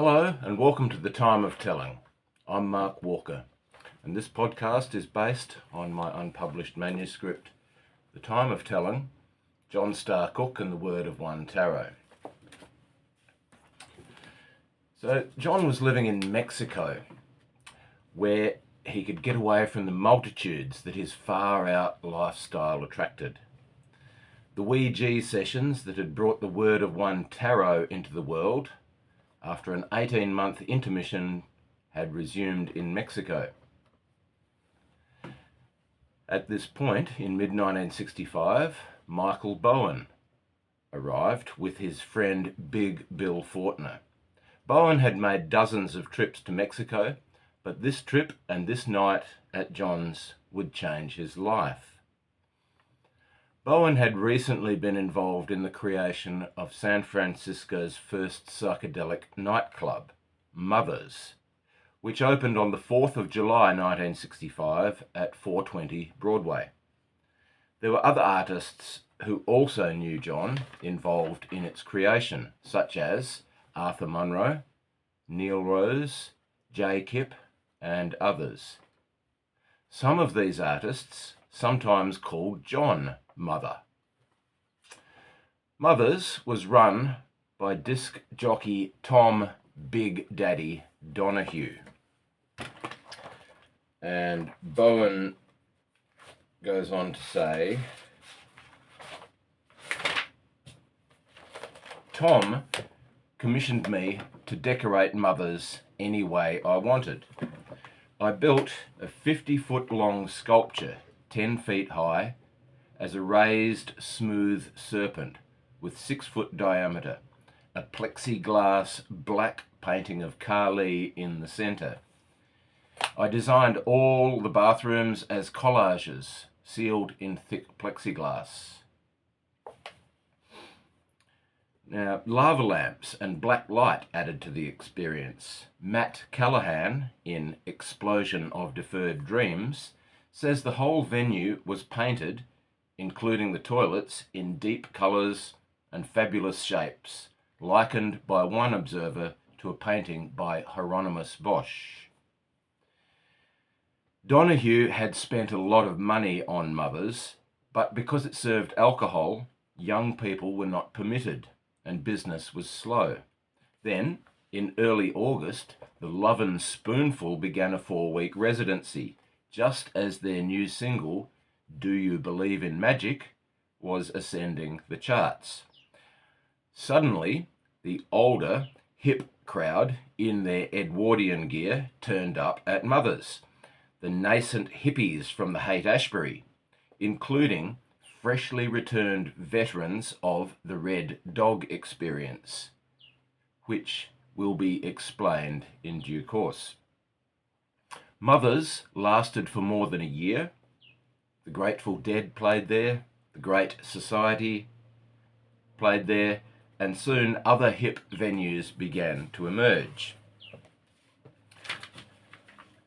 Hello and welcome to The Time of Telling. I'm Mark Walker and this podcast is based on my unpublished manuscript, The Time of Telling, John Star Cook and the Word of One Tarot. So John was living in Mexico where he could get away from the multitudes that his far-out lifestyle attracted. The Ouija sessions that had brought the Word of One Tarot into the world after an 18-month intermission had resumed in Mexico. At this point, in mid-1965, Michael Bowen arrived with his friend Big Bill Fortner. Bowen had made dozens of trips to Mexico, but this trip and this night at John's would change his life. Bowen had recently been involved in the creation of San Francisco's first psychedelic nightclub, Mother's, which opened on the 4th of July 1965 at 420 Broadway. There were other artists who also knew John involved in its creation, such as Arthur Monroe, Neil Rose, Jay Kipp, and others. Some of these artists sometimes called John Mother. Mother's was run by disc jockey Tom Big Daddy Donahue. And Bowen goes on to say, Tom commissioned me to decorate Mother's any way I wanted. I built a 50-foot long sculpture, 10 feet high, as a raised, smooth serpent with 6-foot diameter, a plexiglass black painting of Kali in the center. I designed all the bathrooms as collages, sealed in thick plexiglass. Now, lava lamps and black light added to the experience. Matt Callahan, in Explosion of Deferred Dreams, says the whole venue was painted, including the toilets, in deep colours and fabulous shapes, likened by one observer to a painting by Hieronymus Bosch. Donahue had spent a lot of money on Mother's, but because it served alcohol, young people were not permitted, and business was slow. Then, in early August, the Lovin' Spoonful began a 4-week residency, just as their new single, Do You Believe in Magic, was ascending the charts. Suddenly, the older, hip crowd in their Edwardian gear turned up at Mother's. The nascent hippies from the Haight-Ashbury, including freshly returned veterans of the Red Dog experience, which will be explained in due course. Mother's lasted for more than a year. The Grateful Dead played there, the Great Society played there, and soon other hip venues began to emerge.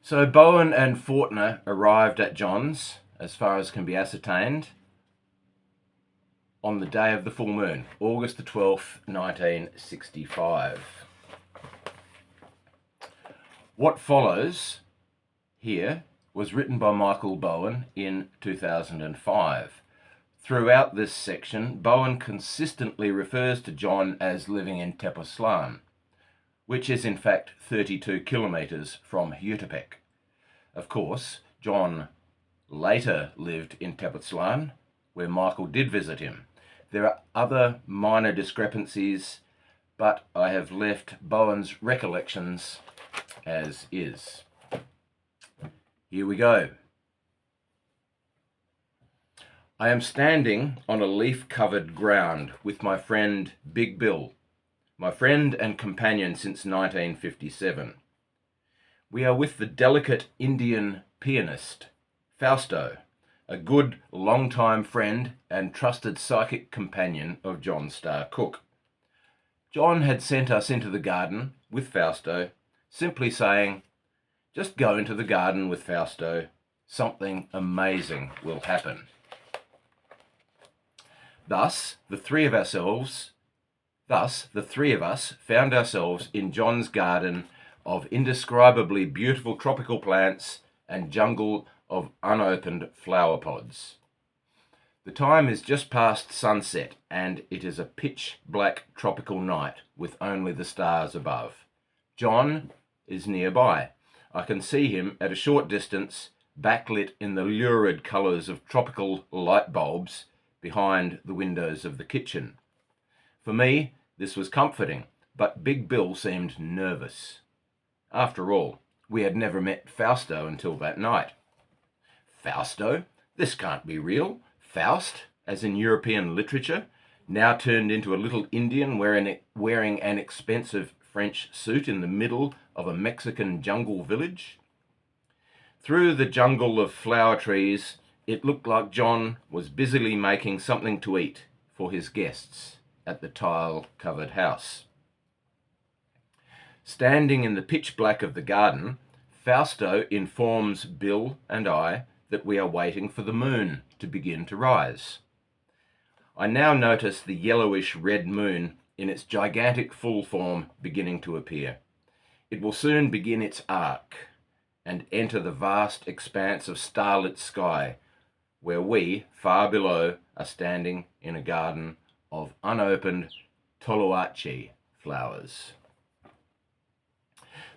So Bowen and Fortner arrived at John's, as far as can be ascertained, on the day of the full moon, August the 12th, 1965. What follows here was written by Michael Bowen in 2005. Throughout this section, Bowen consistently refers to John as living in Tepoztlan, which is in fact 32 kilometres from Jutepec. Of course, John later lived in Tepoztlan, where Michael did visit him. There are other minor discrepancies, but I have left Bowen's recollections as is. Here we go. I am standing on a leaf-covered ground with my friend Big Bill, my friend and companion since 1957. We are with the delicate Indian pianist, Fausto, a good long-time friend and trusted psychic companion of John Star Cook. John had sent us into the garden with Fausto, simply saying, just go into the garden with Fausto, something amazing will happen. Thus, the three of ourselves Thus, the three of us found ourselves in John's garden of indescribably beautiful tropical plants and jungle of unopened flower pods. The time is just past sunset, and it is a pitch-black tropical night with only the stars above. John is nearby. I can see him at a short distance, backlit in the lurid colours of tropical light bulbs behind the windows of the kitchen. For me, this was comforting, but Big Bill seemed nervous. After all, we had never met Fausto until that night. Fausto? This can't be real. Faust, as in European literature, now turned into a little Indian wearing an expensive French suit in the middle of a Mexican jungle village. Through the jungle of flower trees, it looked like John was busily making something to eat for his guests at the tile-covered house. Standing in the pitch black of the garden, Fausto informs Bill and I that we are waiting for the moon to begin to rise. I now notice the yellowish red moon in its gigantic full form beginning to appear. It will soon begin its arc and enter the vast expanse of starlit sky, where we, far below, are standing in a garden of unopened toloache flowers.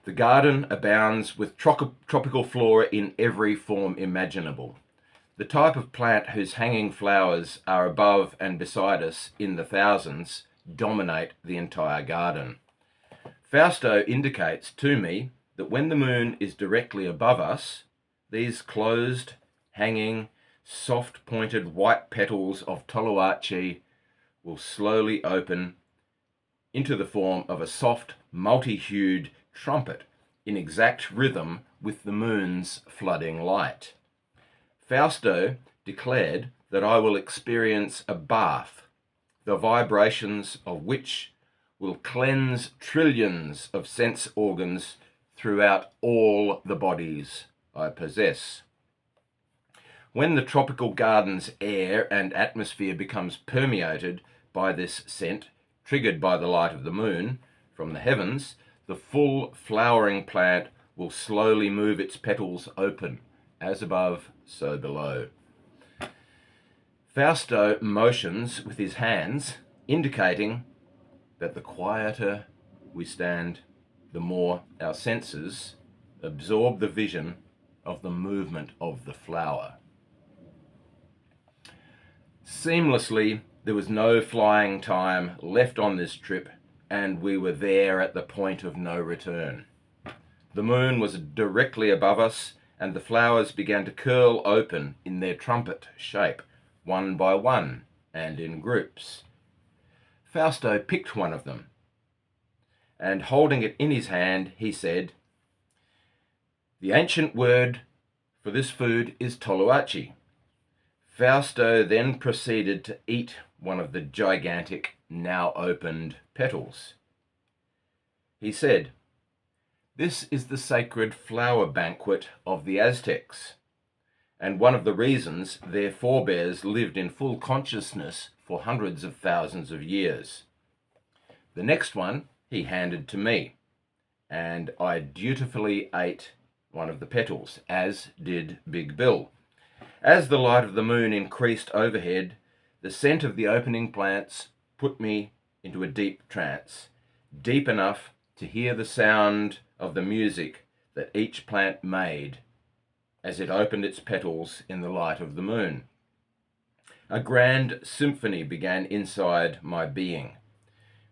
The garden abounds with tropical flora in every form imaginable. The type of plant whose hanging flowers are above and beside us in the thousands dominate the entire garden. Fausto indicates to me that when the moon is directly above us, these closed, hanging, soft-pointed white petals of toloache will slowly open into the form of a soft, multi-hued trumpet in exact rhythm with the moon's flooding light. Fausto declared that I will experience a bath, the vibrations of which will cleanse trillions of sense organs throughout all the bodies I possess. When the tropical garden's air and atmosphere becomes permeated by this scent, triggered by the light of the moon from the heavens, the full flowering plant will slowly move its petals open, as above, so below. Fausto motions with his hands, indicating that the quieter we stand, the more our senses absorb the vision of the movement of the flower. Seamlessly, there was no flying time left on this trip, and we were there at the point of no return. The moon was directly above us, and the flowers began to curl open in their trumpet shape, one by one, and in groups. Fausto picked one of them, and holding it in his hand, he said, "The ancient word for this food is toloache." Fausto then proceeded to eat one of the gigantic, now opened petals. He said, "This is the sacred flower banquet of the Aztecs, and one of the reasons their forebears lived in full consciousness for hundreds of thousands of years." The next one he handed to me, and I dutifully ate one of the petals, as did Big Bill. As the light of the moon increased overhead, the scent of the opening plants put me into a deep trance, deep enough to hear the sound of the music that each plant made as it opened its petals in the light of the moon. A grand symphony began inside my being.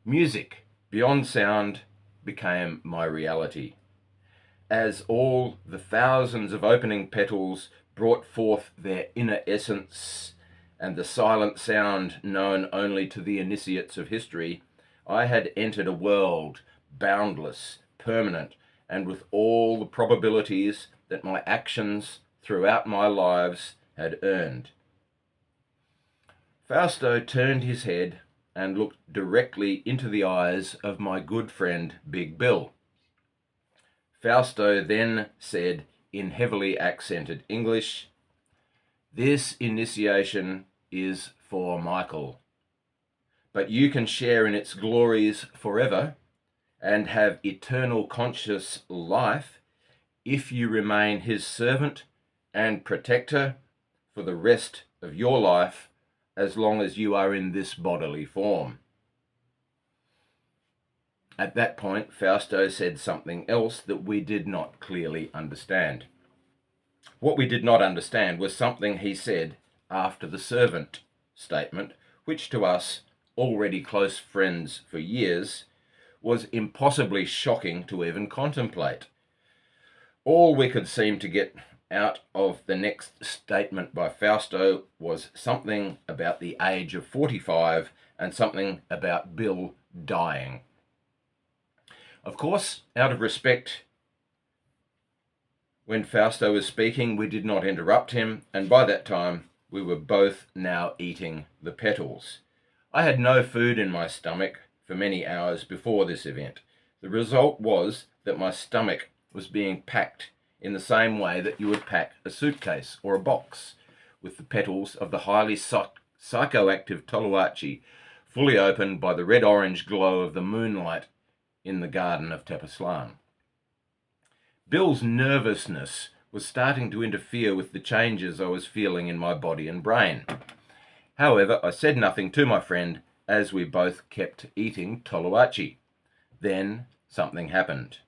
Music, beyond sound, became my reality. As all the thousands of opening petals brought forth their inner essence and the silent sound known only to the initiates of history, I had entered a world boundless, permanent, and with all the probabilities that my actions throughout my lives had earned. Fausto turned his head and looked directly into the eyes of my good friend Big Bill. Fausto then said in heavily accented English, "This initiation is for Michael. but you can share in its glories forever and have eternal conscious life if you remain his servant and protector for the rest of your life, as long as you are in this bodily form. At that point, Fausto said something else that we did not clearly understand. What we did not understand was something he said after the servant statement, which to us, already close friends for years, was impossibly shocking to even contemplate. All we could seem to get out of the next statement by Fausto was something about the age of 45 and something about Bill dying. Of course, out of respect, when Fausto was speaking, we did not interrupt him, and by that time we were both now eating the petals. I had no food in my stomach for many hours before this event. The result was that my stomach was being packed in the same way that you would pack a suitcase or a box, with the petals of the highly psychoactive Toloache fully opened by the red-orange glow of the moonlight in the garden of Tepoztlan. Bill's nervousness was starting to interfere with the changes I was feeling in my body and brain. However, I said nothing to my friend as we both kept eating Toloache. Then something happened.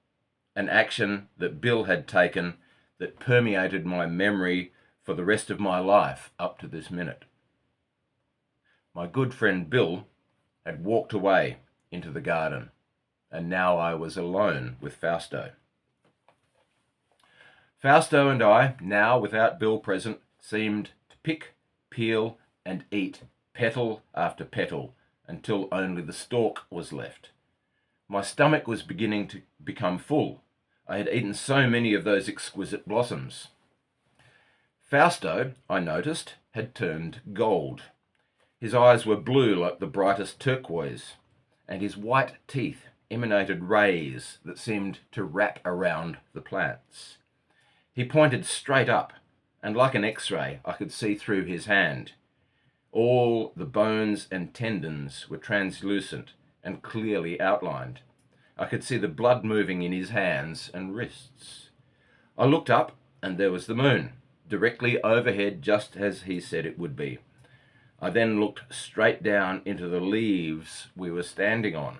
An action that Bill had taken that permeated my memory for the rest of my life up to this minute. My good friend Bill had walked away into the garden, and now I was alone with Fausto. Fausto and I, now without Bill present, seemed to pick, peel, and eat petal after petal until only the stalk was left. My stomach was beginning to become full. I had eaten so many of those exquisite blossoms. Fausto, I noticed, had turned gold. His eyes were blue like the brightest turquoise, and his white teeth emanated rays that seemed to wrap around the plants. He pointed straight up, and like an X-ray, I could see through his hand. All the bones and tendons were translucent and clearly outlined. I could see the blood moving in his hands and wrists. I looked up, and there was the moon, directly overhead just as he said it would be. I then looked straight down into the leaves we were standing on.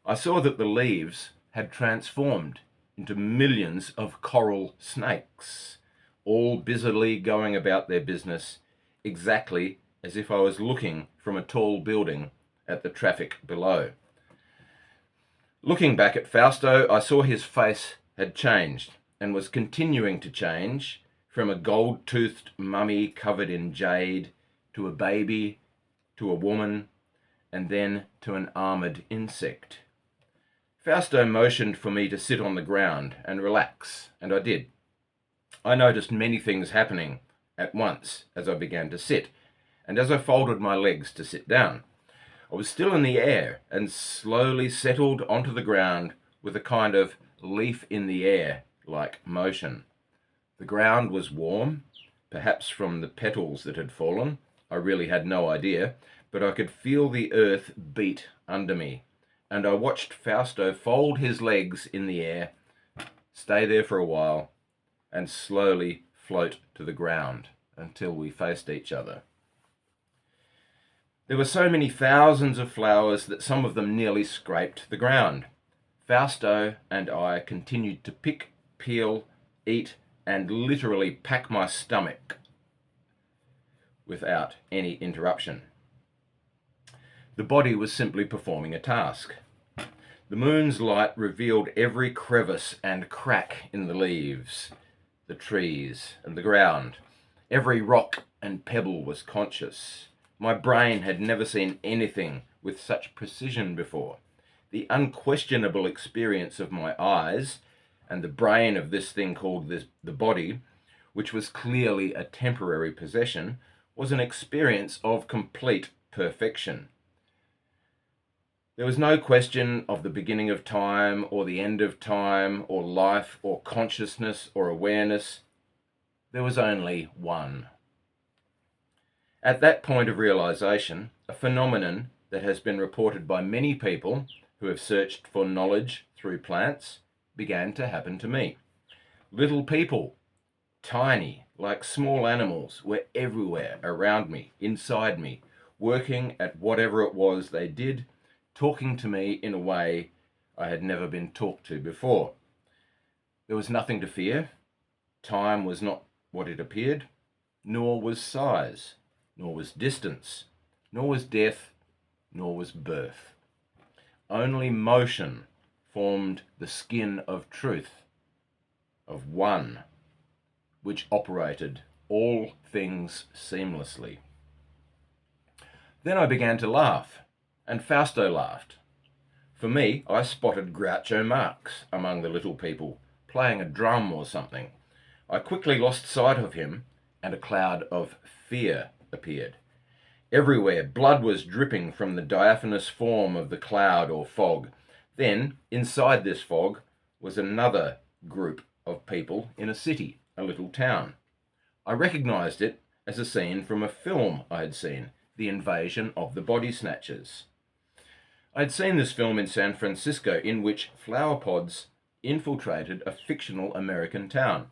I saw that the leaves had transformed into millions of coral snakes, all busily going about their business, exactly as if I was looking from a tall building at the traffic below. Looking back at Fausto, I saw his face had changed and was continuing to change from a gold-toothed mummy covered in jade to a baby, to a woman, and then to an armored insect. Fausto motioned for me to sit on the ground and relax, and I did. I noticed many things happening at once as I began to sit, and as I folded my legs to sit down. I was still in the air and slowly settled onto the ground with a kind of leaf in the air like motion. The ground was warm, perhaps from the petals that had fallen. I really had no idea, but I could feel the earth beat under me, and I watched Fausto fold his legs in the air, stay there for a while, and slowly float to the ground until we faced each other. There were so many thousands of flowers that some of them nearly scraped the ground. Fausto and I continued to pick, peel, eat, and literally pack my stomach without any interruption. The body was simply performing a task. The moon's light revealed every crevice and crack in the leaves, the trees, and the ground. Every rock and pebble was conscious. My brain had never seen anything with such precision before. The unquestionable experience of my eyes and the brain of this thing called the body, which was clearly a temporary possession, was an experience of complete perfection. There was no question of the beginning of time or the end of time or life or consciousness or awareness. There was only one. At that point of realization, a phenomenon that has been reported by many people who have searched for knowledge through plants began to happen to me. Little people, tiny, like small animals, were everywhere around me, inside me, working at whatever it was they did, talking to me in a way I had never been talked to before. There was nothing to fear. Time was not what it appeared, nor was size, nor was distance, nor was death, nor was birth. Only motion formed the skin of truth, of one, which operated all things seamlessly. Then I began to laugh, and Fausto laughed. For me, I spotted Groucho Marx among the little people, playing a drum or something. I quickly lost sight of him, and a cloud of fear appeared. Everywhere, blood was dripping from the diaphanous form of the cloud or fog. Then, inside this fog, was another group of people in a city, a little town. I recognized it as a scene from a film I had seen, The Invasion of the Body Snatchers. I had seen this film in San Francisco, in which flower pods infiltrated a fictional American town.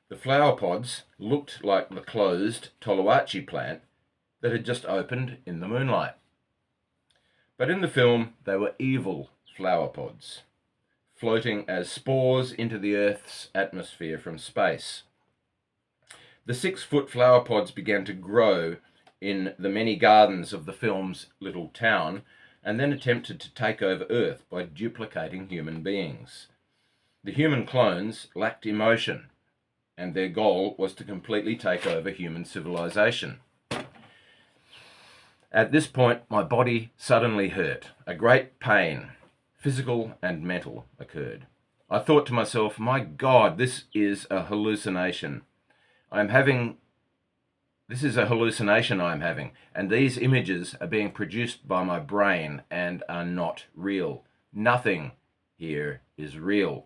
The flower pods looked like the closed Toloache plant that had just opened in the moonlight. But in the film, they were evil flower pods, floating as spores into the Earth's atmosphere from space. The 6-foot flower pods began to grow in the many gardens of the film's little town, and then attempted to take over Earth by duplicating human beings. The human clones lacked emotion, and their goal was to completely take over human civilization. At this point, my body suddenly hurt. A great pain, physical and mental, occurred. I thought to myself, my God, this is a hallucination. This is a hallucination I'm having, and these images are being produced by my brain and are not real. Nothing here is real.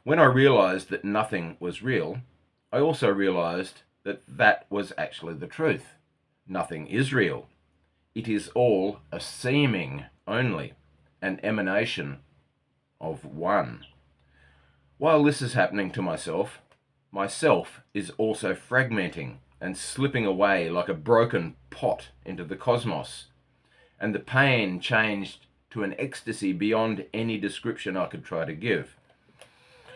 When I realized that nothing was real, I also realized that that was actually the truth. Nothing is real. It is all a seeming only, an emanation of one. While this is happening to myself is also fragmenting and slipping away like a broken pot into the cosmos, and the pain changed to an ecstasy beyond any description I could try to give.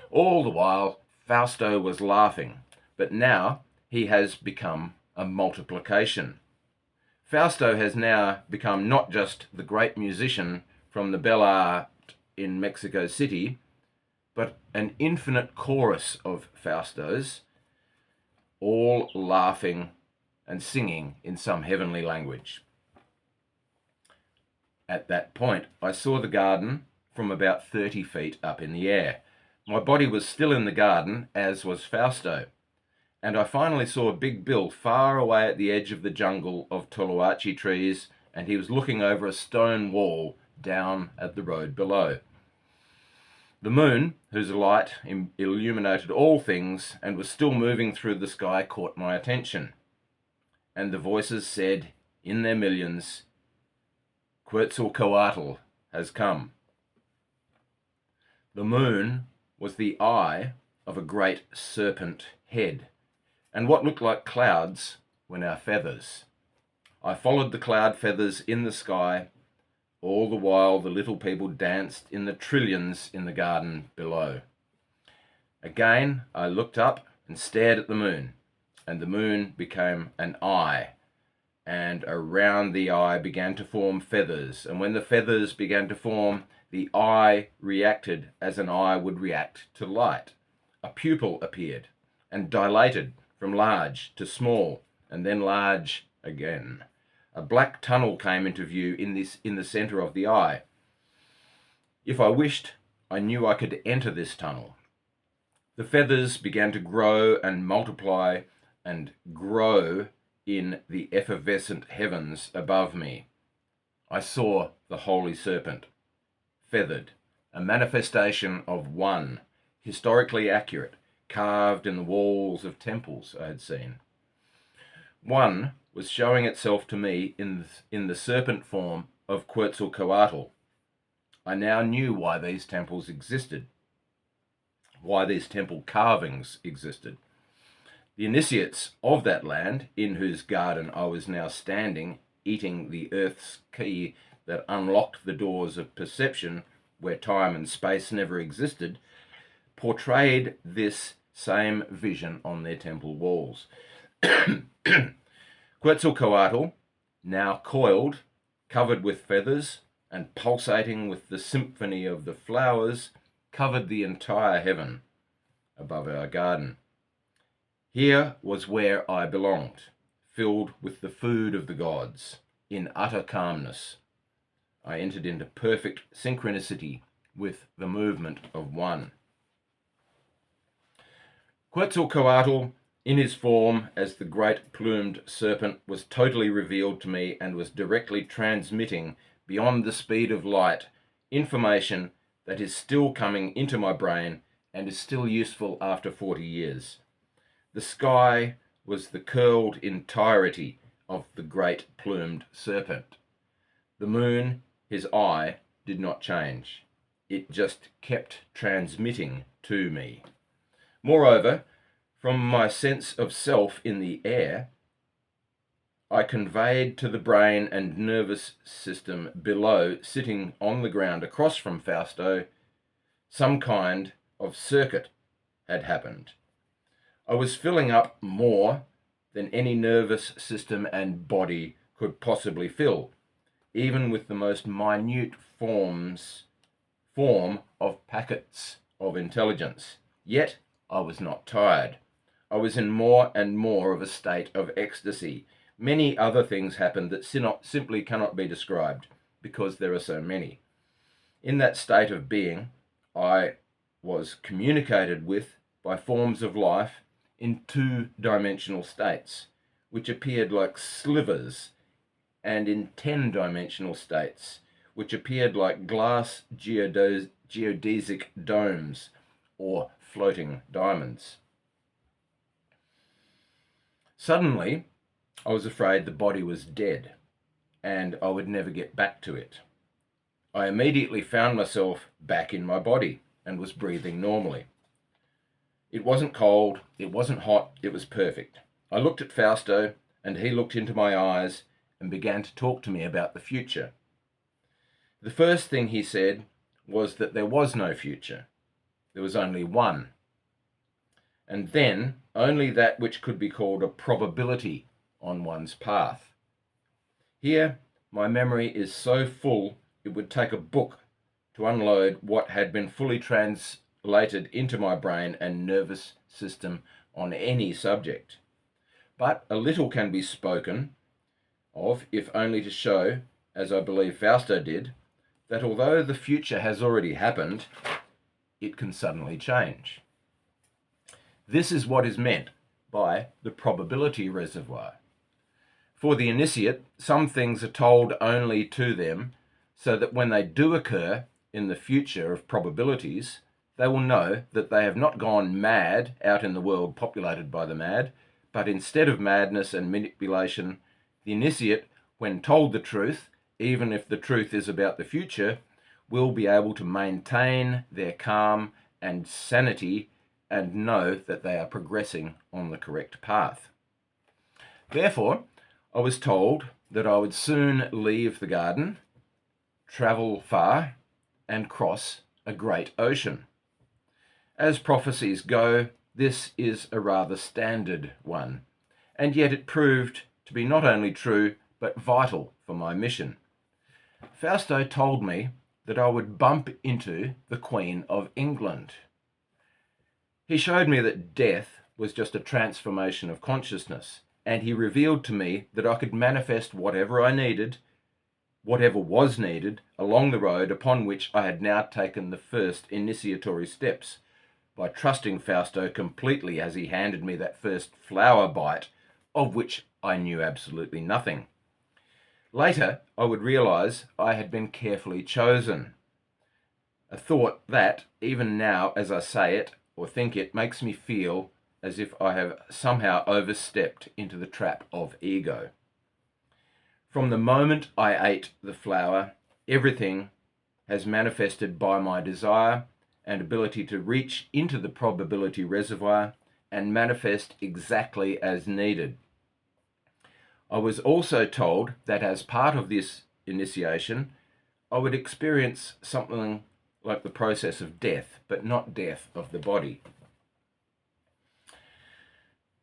All the while, Fausto was laughing, but now he has become a multiplication. Fausto has now become not just the great musician from the Bel Art in Mexico City, but an infinite chorus of Faustos, all laughing and singing in some heavenly language. At that point, I saw the garden from about 30 feet up in the air. My body was still in the garden, as was Fausto, and I finally saw Big Bill far away at the edge of the jungle of Toloache trees, and he was looking over a stone wall down at the road below. The moon, whose light illuminated all things and was still moving through the sky, caught my attention. And the voices said, in their millions, Quetzalcoatl has come. The moon was the eye of a great serpent head, and what looked like clouds were now feathers. I followed the cloud feathers in the sky. All the while the little people danced in the trillions in the garden below. Again I looked up and stared at the moon, and the moon became an eye, and around the eye began to form feathers, and when the feathers began to form, the eye reacted as an eye would react to light. A pupil appeared and dilated from large to small, and then large again. A black tunnel came into view in the center of the eye. If I wished, I knew I could enter this tunnel. The feathers began to grow and multiply and grow in the effervescent heavens above me. I saw the holy serpent, feathered, a manifestation of one, historically accurate, carved in the walls of temples I had seen. One was showing itself to me in the serpent form of Quetzalcoatl. I now knew why these temples existed, why these temple carvings existed. The initiates of that land, in whose garden I was now standing, eating the earth's key that unlocked the doors of perception where time and space never existed, portrayed this same vision on their temple walls. Quetzalcoatl, now coiled, covered with feathers, and pulsating with the symphony of the flowers, covered the entire heaven above our garden. Here was where I belonged, filled with the food of the gods, in utter calmness. I entered into perfect synchronicity with the movement of one. Quetzalcoatl, in his form as the great plumed serpent, was totally revealed to me and was directly transmitting, beyond the speed of light, information that is still coming into my brain and is still useful after 40 years. The sky was the curled entirety of the great plumed serpent. The moon, his eye, did not change. It just kept transmitting to me. Moreover, from my sense of self in the air, I conveyed to the brain and nervous system below, sitting on the ground across from Fausto, some kind of circuit had happened. I was filling up more than any nervous system and body could possibly fill, even with the most minute form of packets of intelligence. Yet I was not tired. I was in more and more of a state of ecstasy. Many other things happened that simply cannot be described, because there are so many. In that state of being, I was communicated with by forms of life in two-dimensional states, which appeared like slivers, and in 10-dimensional states, which appeared like glass geodesic domes or floating diamonds. Suddenly, I was afraid the body was dead, and I would never get back to it. I immediately found myself back in my body and was breathing normally. It wasn't cold, it wasn't hot, it was perfect. I looked at Fausto, and he looked into my eyes and began to talk to me about the future. The first thing he said was that there was no future. There was only one. And then only that which could be called a probability on one's path. Here, my memory is so full it would take a book to unload what had been fully translated into my brain and nervous system on any subject. But a little can be spoken of, if only to show, as I believe Fausto did, that although the future has already happened, it can suddenly change. This is what is meant by the probability reservoir. For the initiate, some things are told only to them so that when they do occur in the future of probabilities, they will know that they have not gone mad out in the world populated by the mad, but instead of madness and manipulation, the initiate, when told the truth, even if the truth is about the future, will be able to maintain their calm and sanity and know that they are progressing on the correct path. Therefore, I was told that I would soon leave the garden, travel far, and cross a great ocean. As prophecies go, this is a rather standard one, and yet it proved to be not only true, but vital for my mission. Fausto told me that I would bump into the Queen of England. He showed me that death was just a transformation of consciousness, and he revealed to me that I could manifest whatever I needed, whatever was needed, along the road upon which I had now taken the first initiatory steps, by trusting Fausto completely as he handed me that first flower bite, of which I knew absolutely nothing. Later, I would realize I had been carefully chosen. A thought that, even now as I say it or think it, makes me feel as if I have somehow overstepped into the trap of ego. From the moment I ate the flower, everything has manifested by my desire and ability to reach into the probability reservoir and manifest exactly as needed. I was also told that as part of this initiation, I would experience something like the process of death, but not death of the body.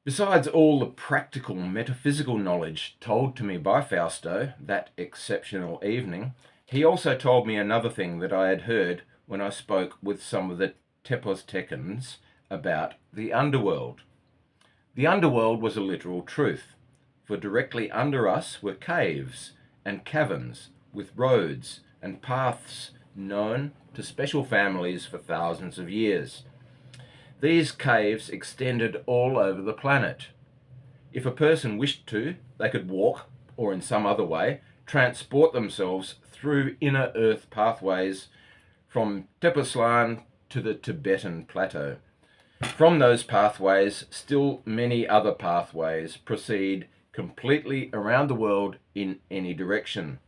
Besides all the practical metaphysical knowledge told to me by Fausto that exceptional evening, he also told me another thing that I had heard when I spoke with some of the Tepoztecans about the underworld. The underworld was a literal truth, for directly under us were caves and caverns with roads and paths known to special families for thousands of years. These caves extended all over the planet. If a person wished to, they could walk, or in some other way, transport themselves through inner earth pathways from Tepoztlan to the Tibetan plateau. From those pathways, still many other pathways proceed completely around the world in any direction.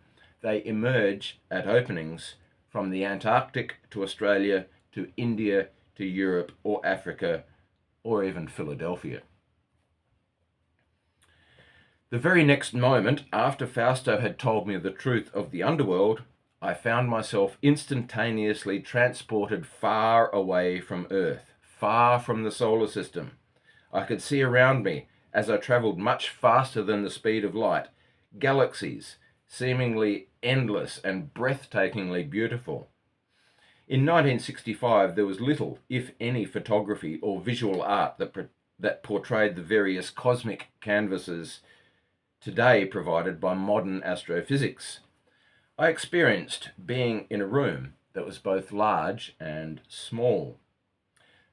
They emerge at openings from the Antarctic to Australia to India to Europe or Africa or even Philadelphia. The very next moment after Fausto had told me the truth of the underworld, I found myself instantaneously transported far away from Earth, far from the solar system. I could see around me, as I travelled much faster than the speed of light, galaxies seemingly endless and breathtakingly beautiful. In 1965, there was little, if any, photography or visual art that portrayed the various cosmic canvases today provided by modern astrophysics. I experienced being in a room that was both large and small.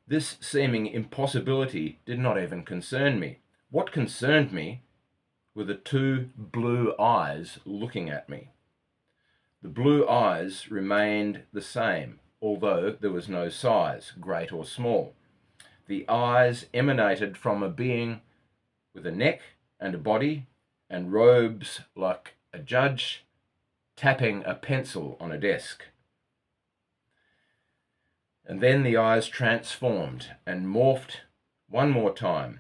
This seeming impossibility did not even concern me. What concerned me were the two blue eyes looking at me. The blue eyes remained the same, although there was no size, great or small. The eyes emanated from a being with a neck and a body and robes like a judge tapping a pencil on a desk. And then the eyes transformed and morphed one more time.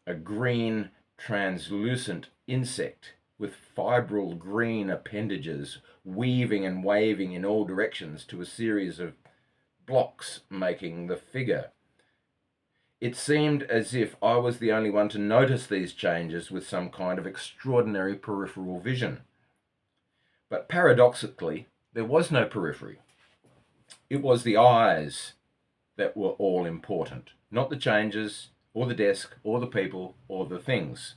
A green, translucent insect with fibril green appendages weaving and waving in all directions to a series of blocks making the figure. It seemed as if I was the only one to notice these changes with some kind of extraordinary peripheral vision. But paradoxically, there was no periphery. It was the eyes that were all important, not the changes, or the desk, or the people, or the things.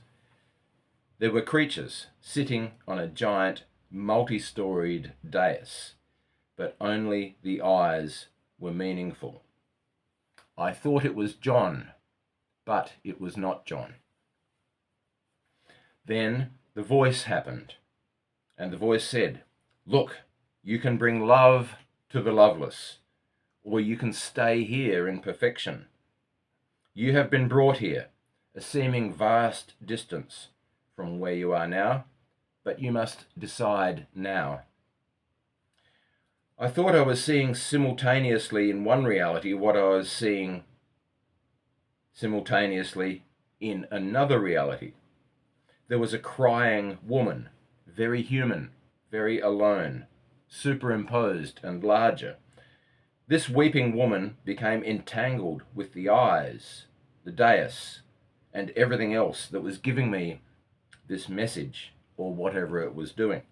There were creatures sitting on a giant, multi-storied dais, but only the eyes were meaningful. I thought it was John, but it was not John. Then the voice happened, and the voice said, "Look, you can bring love to the loveless, or you can stay here in perfection. You have been brought here, a seeming vast distance from where you are now, but you must decide now." I thought I was seeing simultaneously in one reality what I was seeing simultaneously in another reality. There was a crying woman, very human, very alone, superimposed and larger. This weeping woman became entangled with the eyes, the dais, and everything else that was giving me this message or whatever it was doing.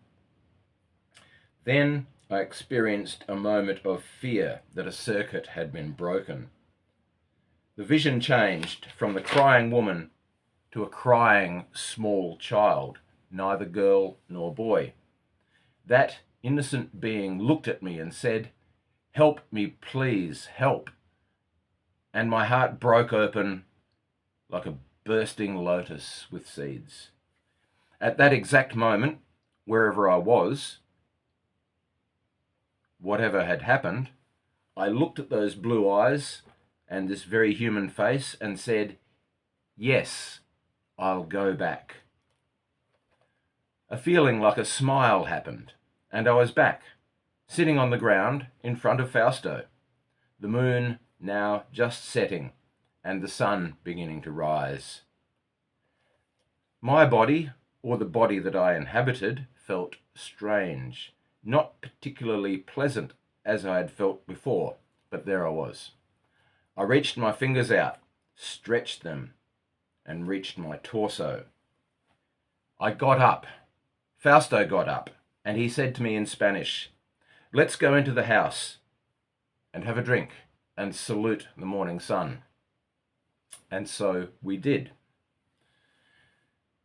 Then I experienced a moment of fear that a circuit had been broken. The vision changed from the crying woman to a crying small child, neither girl nor boy. That innocent being looked at me and said, "Help me, please, help." And my heart broke open like a bursting lotus with seeds. At that exact moment, wherever I was, whatever had happened, I looked at those blue eyes and this very human face and said, "Yes, I'll go back." A feeling like a smile happened, and I was back, sitting on the ground in front of Fausto, the moon now just setting and the sun beginning to rise. My body, or the body that I inhabited, felt strange, not particularly pleasant as I had felt before, but there I was. I reached my fingers out, stretched them, and reached my torso. I got up. Fausto got up, and he said to me in Spanish, "Let's go into the house and have a drink and salute the morning sun." And so we did.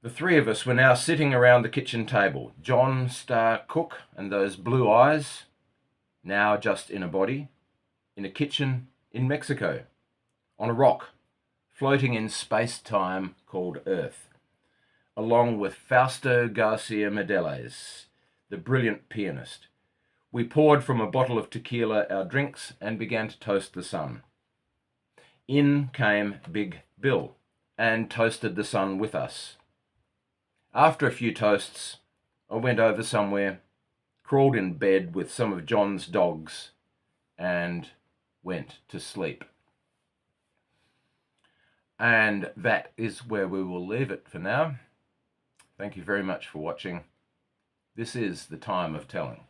The three of us were now sitting around the kitchen table, John Star Cook and those blue eyes, now just in a body, in a kitchen in Mexico, on a rock, floating in space-time called Earth, along with Fausto Garcia Medeles, the brilliant pianist. We poured from a bottle of tequila our drinks and began to toast the sun. In came Big Bill and toasted the sun with us. After a few toasts, I went over somewhere, crawled in bed with some of John's dogs, and went to sleep. And that is where we will leave it for now. Thank you very much for watching. This is the time of telling.